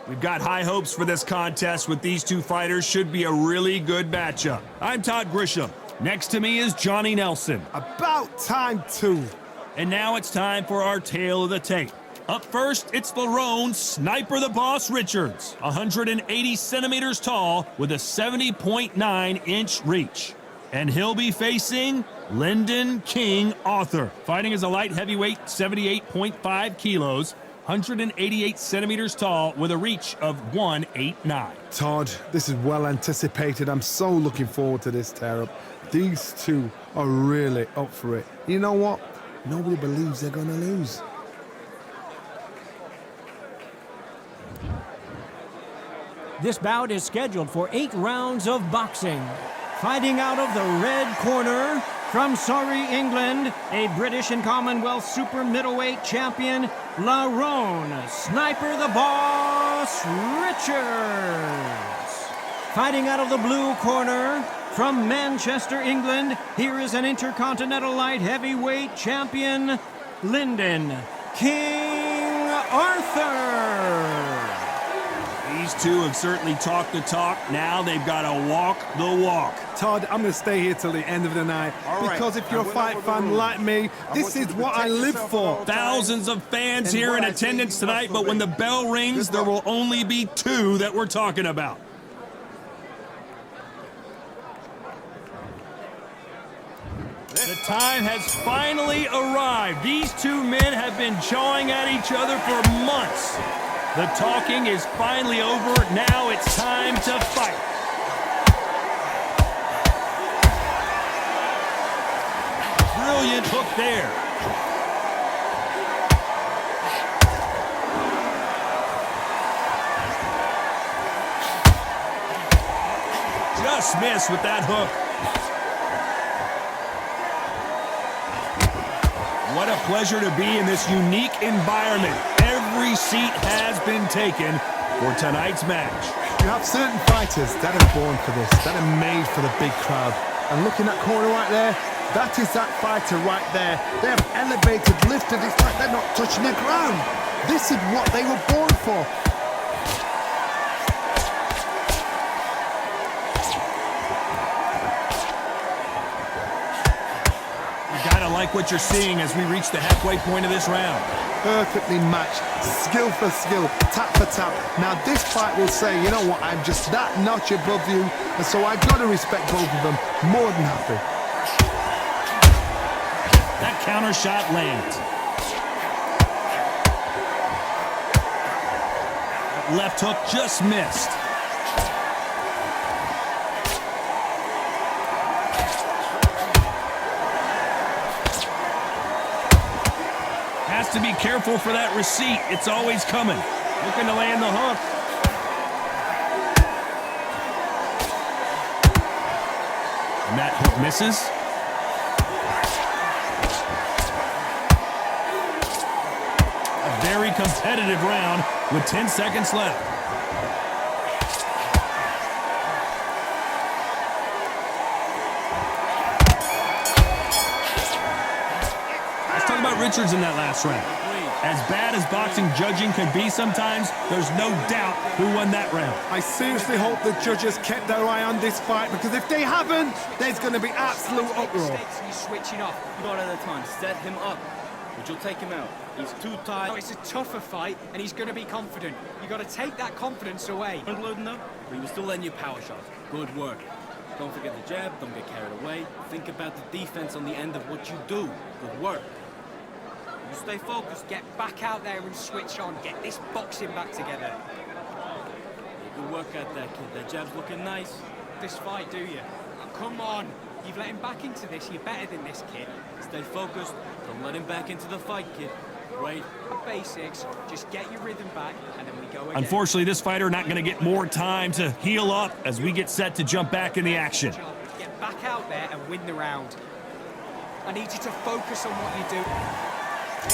We've got high hopes for this contest with these two fighters. Should be a really good matchup. I'm Todd Grisham. Next to me is Johnny Nelson. About time, too. And now it's time for our tale of the tape. Up first, it's Lerrone Sniper the Boss Richards, 180 centimeters tall with a 70.9-inch reach. And he'll be facing Lyndon King Arthur, fighting as a light heavyweight, 78.5 kilos, 188 centimeters tall with a reach of 189. Todd, this is well anticipated. I'm so looking forward to this tear-up. These two are really up for it. You know what? Nobody believes they're going to lose. This bout is scheduled for 8 rounds of boxing. Fighting out of the red corner, from Surrey, England, a British and Commonwealth super middleweight champion, Lerrone Sniper the Boss Richards. Fighting out of the blue corner, from Manchester, England, here is an Intercontinental Light Heavyweight champion, Lyndon King Arthur. These two have certainly talked the talk. Now they've got to walk the walk. Todd, I'm going to stay here till the end of the night. Because if you're a fight fan like me, this is what I live for. Thousands of fans here in attendance tonight, but when the bell rings, there will only be 2 that we're talking about. The time has finally arrived. These 2 men have been jawing at each other for months. The talking is finally over. Now it's time to fight. Brilliant hook there. Just missed with that hook. What a pleasure to be in this unique environment. Every seat has been taken for tonight's match. You have certain fighters that are born for this, that are made for the big crowd. And looking at that corner right there, that is that fighter right there. They have elevated, lifted, it's like they're not touching the ground. This is what they were born for. Gotta like what you're seeing as we reach the halfway point of this round. Perfectly matched, skill for skill, tap for tap. Now this fight will say, you know what, I'm just that notch above you, and so I've got to respect both of them more than happy. That counter shot lands. That left hook just missed. Has to be careful for that receipt. It's always coming. Looking to land the hook. And that hook misses. A very competitive round with 10 seconds left. Richards in that last round. As bad as boxing judging can be sometimes, there's no doubt who won that round. I seriously hope the judges kept their eye on this fight, because if they haven't, there's going to be absolute uproar. He's switching off. One at a time. Set him up. But you'll take him out. He's too tired. Oh, it's a tougher fight, and he's going to be confident. You got to take that confidence away. Unloading up, but he was still letting you power shots. Good work. Don't forget the jab. Don't get carried away. Think about the defense on the end of what you do. Good work. You stay focused. Get back out there and switch on. Get this boxing back together. Good work out there, kid. That jab's looking nice. This fight, do you? Oh, come on. You've let him back into this. You're better than this, kid. Stay focused. Don't let him back into the fight, kid. Right. Basics. Just get your rhythm back, and then we go again. Unfortunately, this fighter not going to get more time to heal up as we get set to jump back in the action. Get back out there and win the round. I need you to focus on what you do.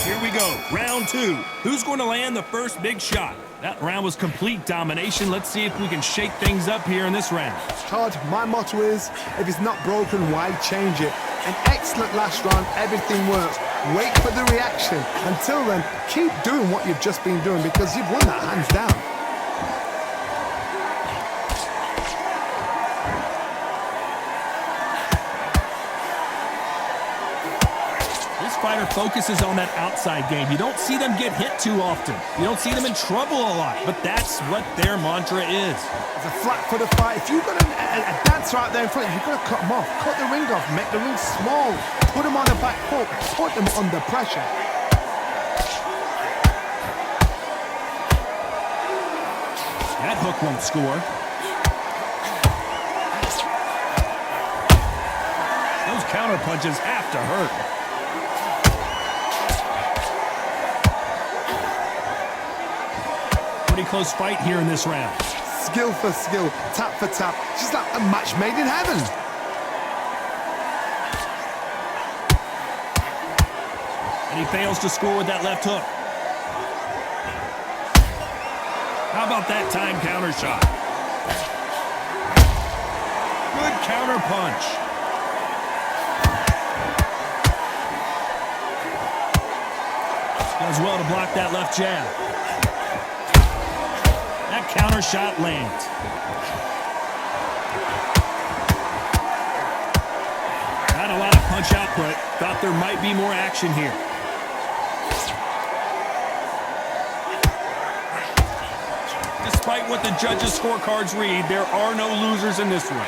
Here we go, round 2. Who's going to land the first big shot? That round was complete domination. Let's see if we can shake things up here in this round. Todd, my motto is, if it's not broken, why change it? An excellent last round, everything works. Wait for the reaction. Until then, keep doing what you've just been doing, because you've won that hands down. this fighter focuses on that outside game. You don't see them get hit too often. You don't see them in trouble a lot, but that's what their mantra is. It's a flat for the fight. If you've got a dancer out there in front of you, you've got to cut them off. Cut the ring off, make the ring small. Put them on the back foot, put them under pressure. That hook won't score. Those counter punches have to hurt. Pretty close fight here in this round. Skill for skill, tap for tap. She's like a match made in heaven. And he fails to score with that left hook. How about that time counter shot? Good counter punch. Does well to block that left jab. That counter shot lands. Not a lot of punch output. Thought there might be more action here. Despite what the judges' scorecards read, there are no losers in this one.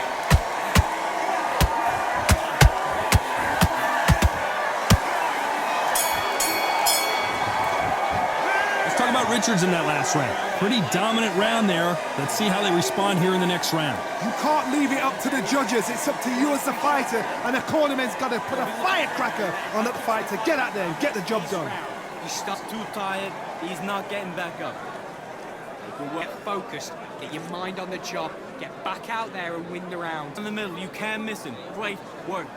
Let's talk about Richards in that last round. Pretty dominant round there. Let's see how they respond here in the next round. You can't leave it up to the judges. It's up to you as the fighter, and the cornerman's got to put a firecracker on that fight to get out there and get the job done. He's stuck too tired. He's not getting back up. Get focused, get your mind on the job, get back out there and win the round. In the middle, you can't miss him. Great work.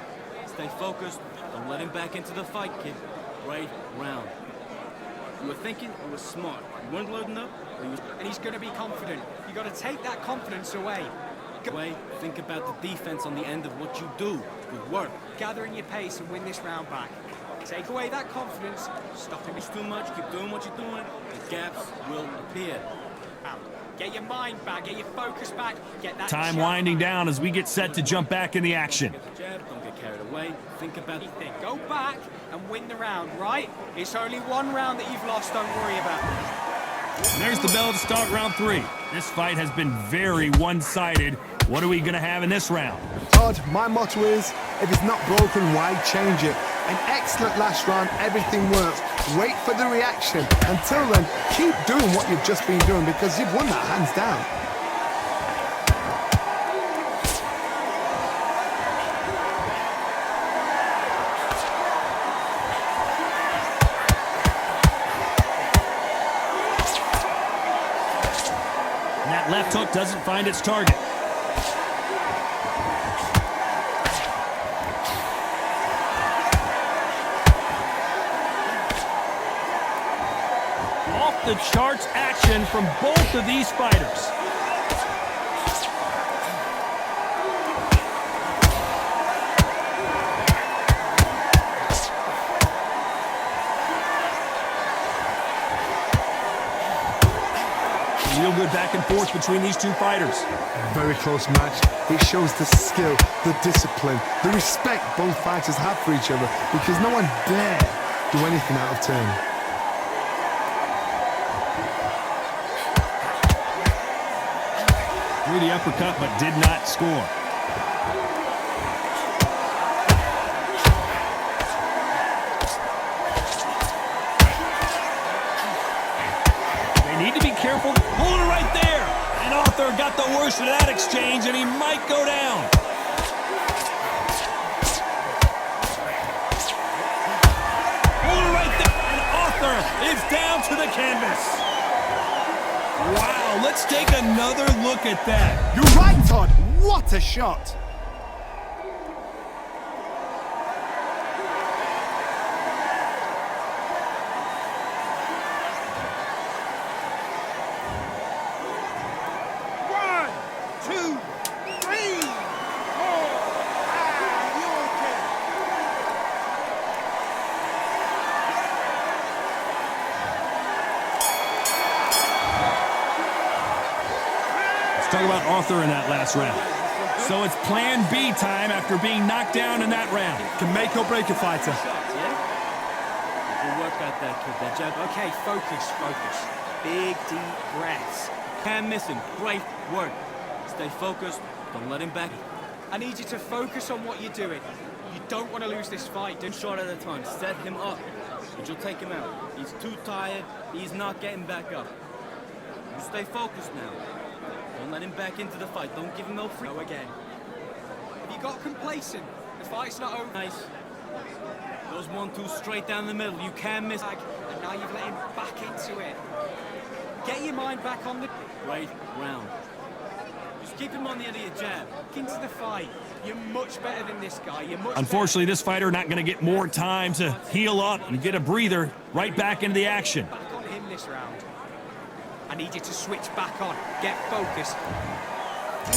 Stay focused. Don't let him back into the fight, kid. Great round. You were thinking, you were smart. You weren't loading up. And he's going to be confident. You got to take that confidence away. Think about the defense on the end of what you do. Good work. Gathering your pace and win this round back. Take away that confidence, stop him. It's too much. Keep doing what you're doing. The gaps will appear. Get your mind back, get your focus back, get that Time winding down as we get set to jump back in the action. Get the jab, don't get carried away. Think about anything. Go back and win the round, right? It's only one round that you've lost, don't worry about it. And there's the bell to start round 3. This fight has been very one-sided. What are we going to have in this round? Todd, my motto is, if it's not broken, why change it? An excellent last round, everything works. Wait for the reaction. Until then, keep doing what you've just been doing because you've won that hands down. And that left hook doesn't find its target. The charts action from both of these fighters. Real good back and forth between these two fighters. Very close match. It shows the skill, the discipline, the respect both fighters have for each other because no one dare do anything out of turn. Threw the uppercut, but did not score. They need to be careful. Pulling it right there. And Arthur got the worst of that exchange, and he might go down. Pulling it right there. And Arthur is down to the canvas. Wow, let's take another look at that. You're right, Todd. What a shot. Talk about Arthur in that last round. So it's plan B time after being knocked down in that round. Can make or break a fighter. work at that, kid. That jab. Okay, focus, focus. Big, deep breaths. Can't miss him. Great work. Stay focused. Don't let him back. I need you to focus on what you're doing. You don't want to lose this fight. One shot at a time. Set him up. But you'll take him out. He's too tired. He's not getting back up. You stay focused now. Don't let him back into the fight. Don't give him no free. Go again. Have you got complacent? The fight's not over. Nice. Those 1-2 straight down the middle. You can't miss. And now you've let him back into it. Get your mind back on the... Right round. Just keep him on the end of your jab. into the fight. You're much better than this guy. You're much Unfortunately, this fighter not going to get more time to heal up and get a breather. Right back into the action. back on him this round. I need you to switch back on. Get focused.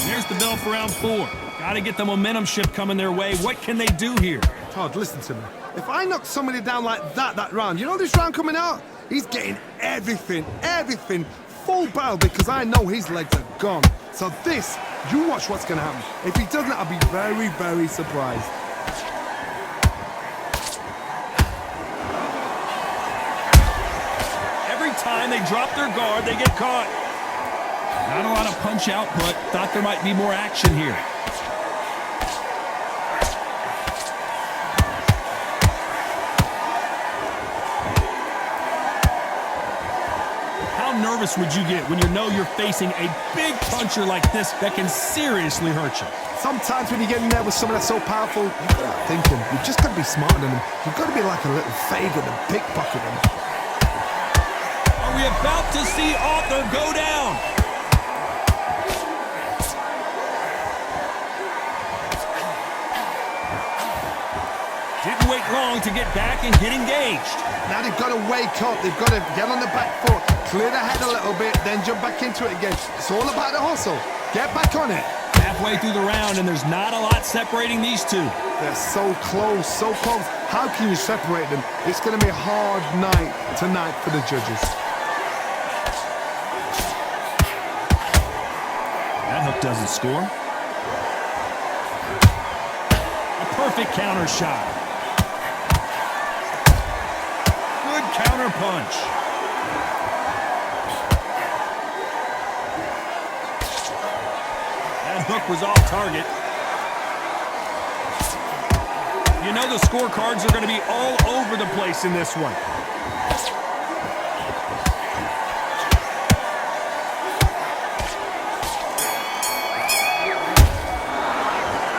Here's the bell for round 4. Got to get the momentum shift coming their way. What can they do here? Todd, listen to me. If I knock somebody down like that round, you know this round coming out? He's getting everything, full barrel because I know his legs are gone. So this, you watch what's going to happen. If he doesn't, I'll be very, very surprised. Every time they drop their guard, they get caught. Not a lot of punch output. Thought there might be more action here. How nervous would you get when you know you're facing a big puncher like this that can seriously hurt you? Sometimes when you get in there with someone that's so powerful, you've got to thinking. You've just got to be smarter than him. You've got to be like a little faggot and pickpocket him. Are we about to see Arthur go down? Didn't wait long to get back and get engaged. Now they've got to wake up. They've got to get on the back foot, clear the head a little bit, then jump back into it again. It's all about the hustle. Get back on it. Halfway through the round, and there's not a lot separating these two. They're so close, so close. How can you separate them? It's going to be a hard night tonight for the judges. That hook doesn't score. A perfect counter shot. Good counter punch. That hook was off target. You know the scorecards are going to be all over the place in this one.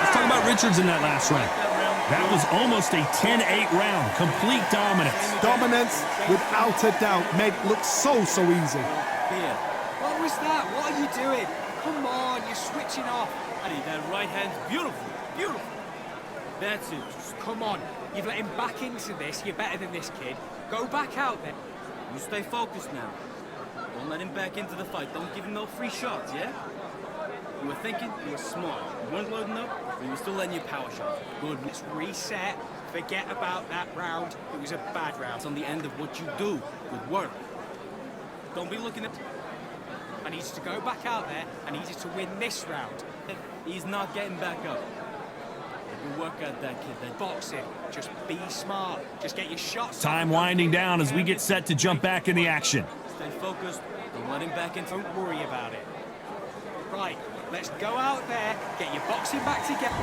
Let's talk about Richards in that last round. That was almost a 10-8 round. Complete dominance. Dominance, without a doubt, made it look so easy. Here. What was that? What are you doing? Come on, you're switching off. Buddy, that right hand's beautiful. Beautiful. That's it. Come on, you've let him back into this. You're better than this kid. Go back out there. You stay focused now. Don't let him back into the fight. Don't give him no free shots, yeah? You were thinking, you were smart. You weren't loading up, but you were still letting your power shots. Good. Let's reset. Forget about that round. It was a bad round. It's on the end of what you do. Good work. Don't be looking at... I need you to go back out there. I need you to win this round. He's not getting back up. You work at that kid. That Boxing. Just be smart. Just get your shots. Time winding down as we get set to jump back in the action. Stay focused. Don't let him back into... Don't worry about it. Right, let's go out there. Get your boxing back together.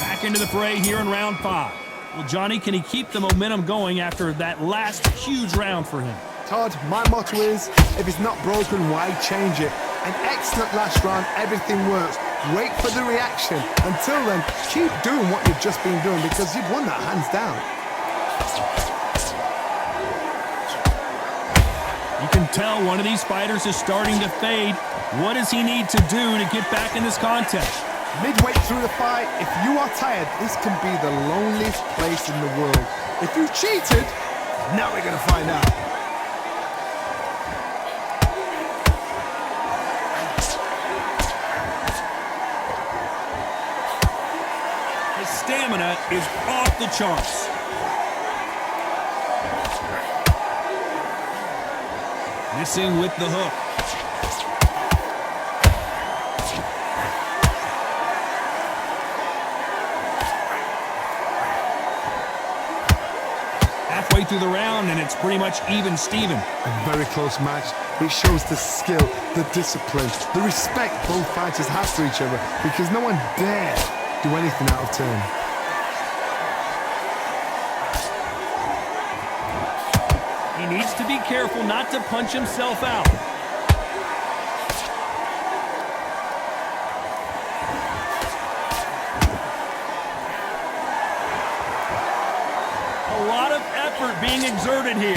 Back into the fray here in round 5. Well, Johnny, can he keep the momentum going after that last huge round for him? Todd, my motto is, if it's not broken, why change it? An excellent last round, everything works. Wait for the reaction. Until then, keep doing what you've just been doing because you've won that hands down. You can tell one of these fighters is starting to fade. What does he need to do to get back in this contest? Midway through the fight, if you are tired, this can be the loneliest place in the world. If you cheated, now we're going to find out. His stamina is off the charts. Missing with the hook. halfway through the round, and it's pretty much even Steven. A very close match. It shows the skill, the discipline, the respect both fighters have for each other, because no one dare do anything out of turn. He needs to be careful not to punch himself out. A lot of effort being exerted here.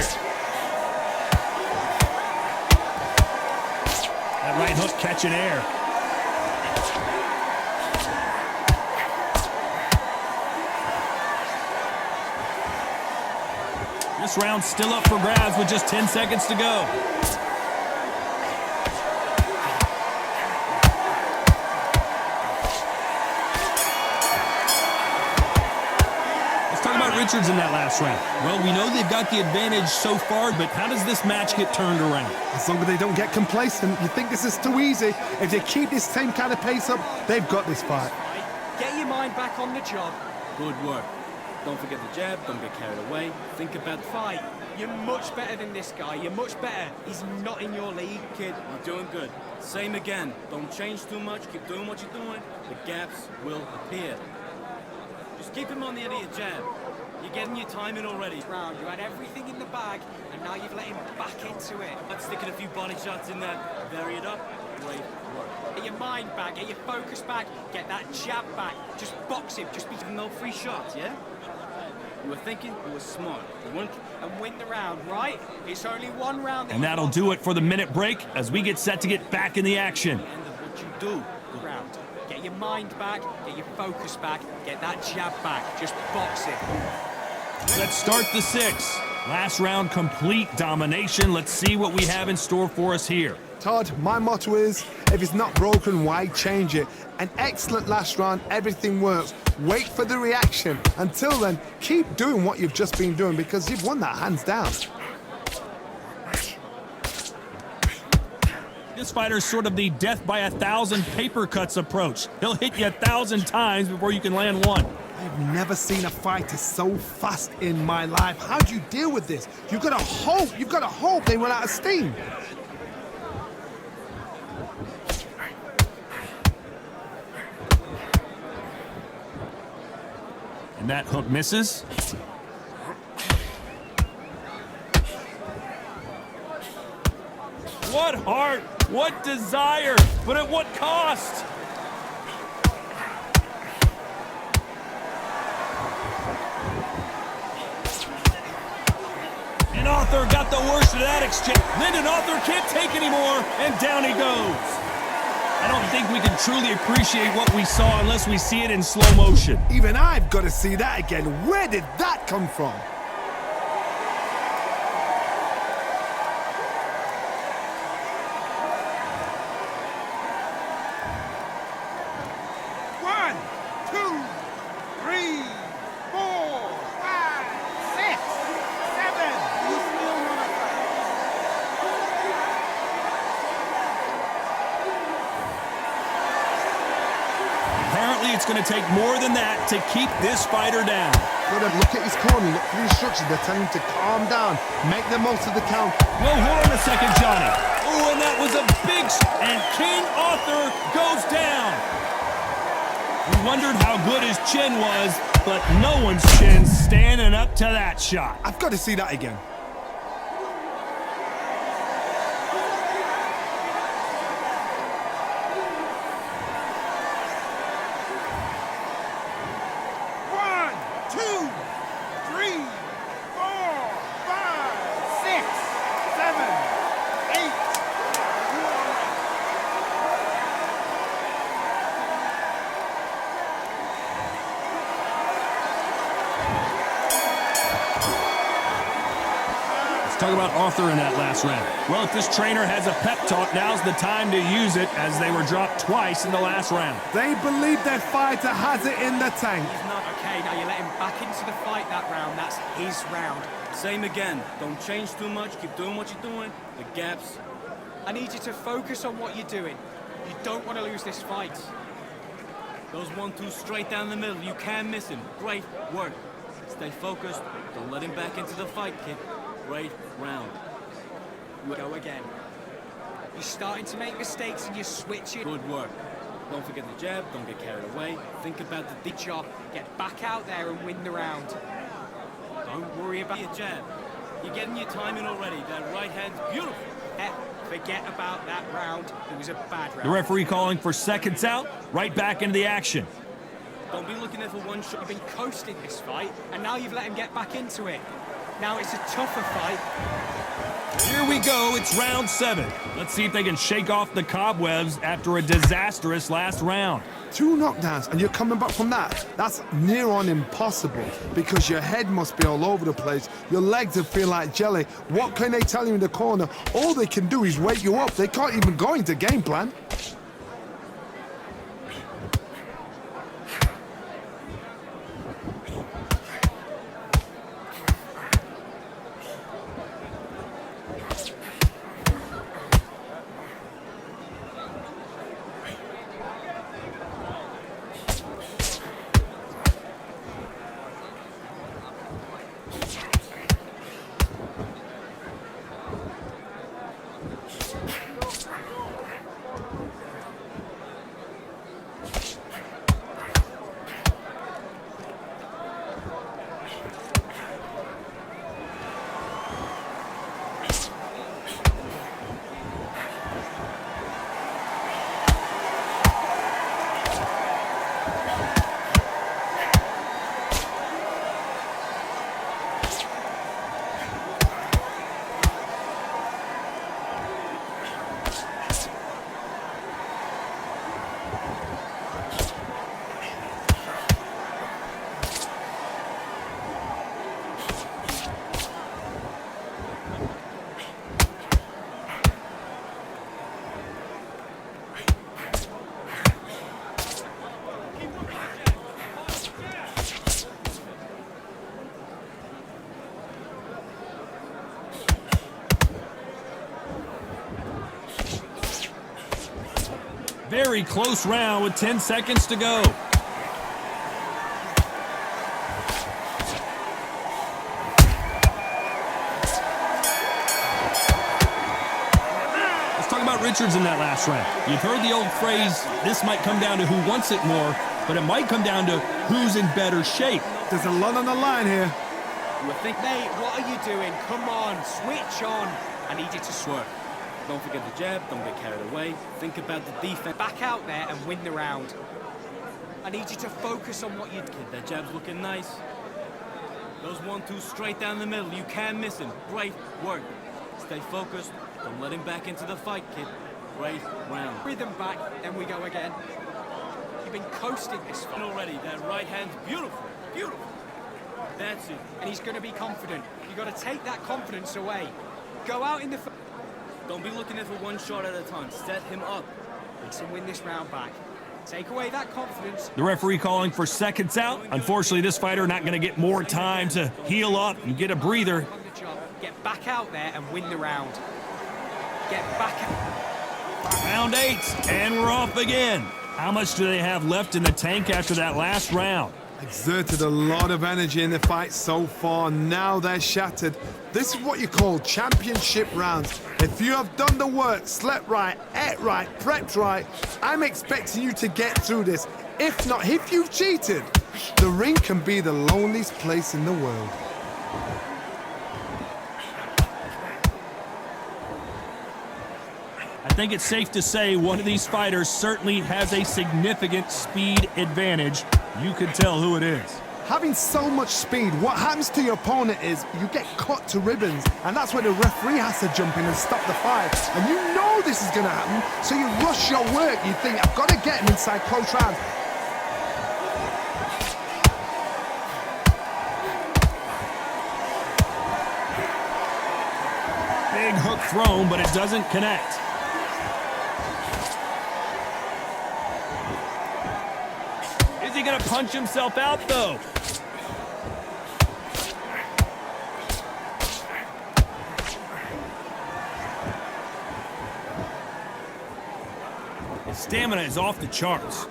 That right hook catching air. This round's still up for grabs with just 10 seconds to go. Let's talk about Richards in that last round. Well, we know they've got the advantage so far, but how does this match get turned around? As long as they don't get complacent, you think this is too easy. If they keep this same kind of pace up, they've got this fight. Get your mind back on the job. Good work. Don't forget the jab, don't get carried away. Think about the fight. You're much better than this guy. You're much better. He's not in your league, kid. You're doing good. Same again. Don't change too much. Keep doing what you're doing. The gaps will appear. Just keep him on the end of your jab. You're getting your time in already. Round, you had everything in the bag, and now you've let him back into it. Let's stick a few body shots in there. Vary it up. Great work. Get your mind back. Get your focus back. Get that jab back. Just box him. Just be No free shots, yeah? You were thinking, you were smart. You weren't. and win the round, right? It's only one round. And that'll do it for the minute break as we get set to get back in the action. End of what you do. Good. Round. Get your mind back. Get your focus back. Get that jab back. Just box it. Let's start the 6. Last round, complete domination. Let's see what we have in store for us here. Todd, my motto is, if it's not broken, why change it? An excellent last round, everything works. Wait for the reaction. Until then, keep doing what you've just been doing because you've won that hands down. This fighter's sort of the death by 1,000 paper cuts approach. He'll hit you 1,000 times before you can land one. I've never seen a fighter so fast in my life. How do you deal with this? You've got to hope they run out of steam. And that hook misses. What heart, what desire, but at what cost? And Arthur got the worst of that exchange. Lyndon Arthur can't take anymore, and down he goes. I don't think we can truly appreciate what we saw unless we see it in slow motion. Even I've got to see that again. Where did that come from? One, two, three, four, five, six, seven. You still want to fight? Apparently, it's going to take more than that to keep this fighter down. Look at his corner, look for the instructions. They're telling him to calm down, make the most of the count. Well, hold on a second, Johnny. Oh, and that was a big... And King Arthur goes down. We wondered how good his chin was, but no one's chin's standing up to that shot. I've got to see that again. One, two, three, four, five, six, seven, eight. You all right? Let's talk about Arthur in that last round. Well, if this trainer has a pep talk, now's the time to use it, as they were dropped twice in the last round. They believe their fighter has it in the tank. He's not okay. Now you let him back into the fight that round. That's his round. Same again. Don't change too much. Keep doing what you're doing. The gaps. I need you to focus on what you're doing. You don't want to lose this fight. Those 1-2 straight down the middle. You can't miss him. Great work. Stay focused. Don't let him back into the fight, kid. Great round. Go again. You're starting to make mistakes and you're switching. Good work. Don't forget the jab. Don't get carried away. Think about the deep Job. Get back out there and win the round. Don't worry about your jab. You're getting your timing already. That right hand's beautiful. Forget about that round. It was a bad round. The referee calling for seconds out, right back into the action. Don't be looking there for one shot. You've been coasting this fight, and now you've let him get back into it. Now it's a tougher fight. Here we go, it's round 7. Let's see if they can shake off the cobwebs after a disastrous last round. 2 knockdowns and you're coming back from that. That's near on impossible because your head must be all over the place. Your legs will feel like jelly. What can they tell you in the corner? All they can do is wake you up. They can't even go into game plan. Very close round with 10 seconds to go. Let's talk about Richards in that last round. You've heard the old phrase, this might come down to who wants it more, but it might come down to who's in better shape. There's a lot on the line here. You think, Nate, what are you doing? Come on, switch on. I need you to Swerve. Don't forget the jab. Don't get carried away. Think about the defense. back out there and win the round. I need you to focus on what you did. That jab's looking nice. Those 1-2 straight down the middle. You can't miss him. Great work. Stay focused. Don't let him back into the fight, kid. Great round. Rhythm back, then we go again. You've been coasting this fight Already, that right hand's beautiful. Beautiful. That's it. and he's going to be confident. You've got to take that confidence away. Go out in the Don't be looking at for one shot at a time. Set him up. and win this round back. Take away that confidence. The referee calling for seconds out. Unfortunately, this fighter not going to get more time to heal up and get a breather. On the job. Get back out there and win the round. Get back out. Round 8, and we're off again. How much do they have left in the tank after that last round? Exerted a lot of energy in the fight so far. Now they're shattered. This is what you call championship rounds. If you have done the work, slept right, ate right, prepped right, I'm expecting you to get through this. If not, if you've cheated, the ring can be the loneliest place in the world. I think it's safe to say one of these fighters certainly has a significant speed advantage. You can tell who it is. Having so much speed, what happens to your opponent is you get cut to ribbons, and that's where the referee has to jump in and stop the fight. And you know this is going to happen, so you rush your work. You think, I've got to get him inside close rounds. Big hook thrown, but it doesn't connect. Is he going to punch himself out, though? His stamina is off the charts.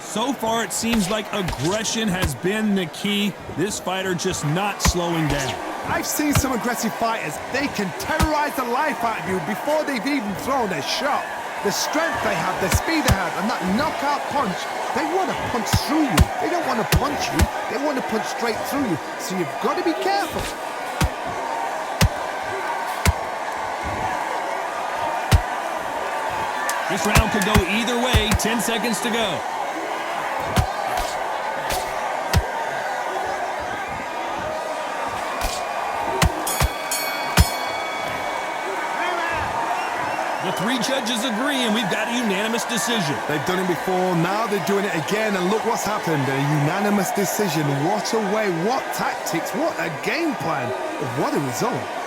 So far, it seems like aggression has been the key. This fighter just not slowing down. I've seen some aggressive fighters. They can terrorize the life out of you before they've even thrown a shot. The strength they have, the speed they have, and that knockout punch, they want to punch through you. They don't want to punch you. They want to punch straight through you. So you've got to be careful. This round could go either way. 10 seconds to go. The three judges agree, and we've got a unanimous decision. They've done it before, now they're doing it again, and look what's happened. A unanimous decision. What a way, what tactics, what a game plan. What a result.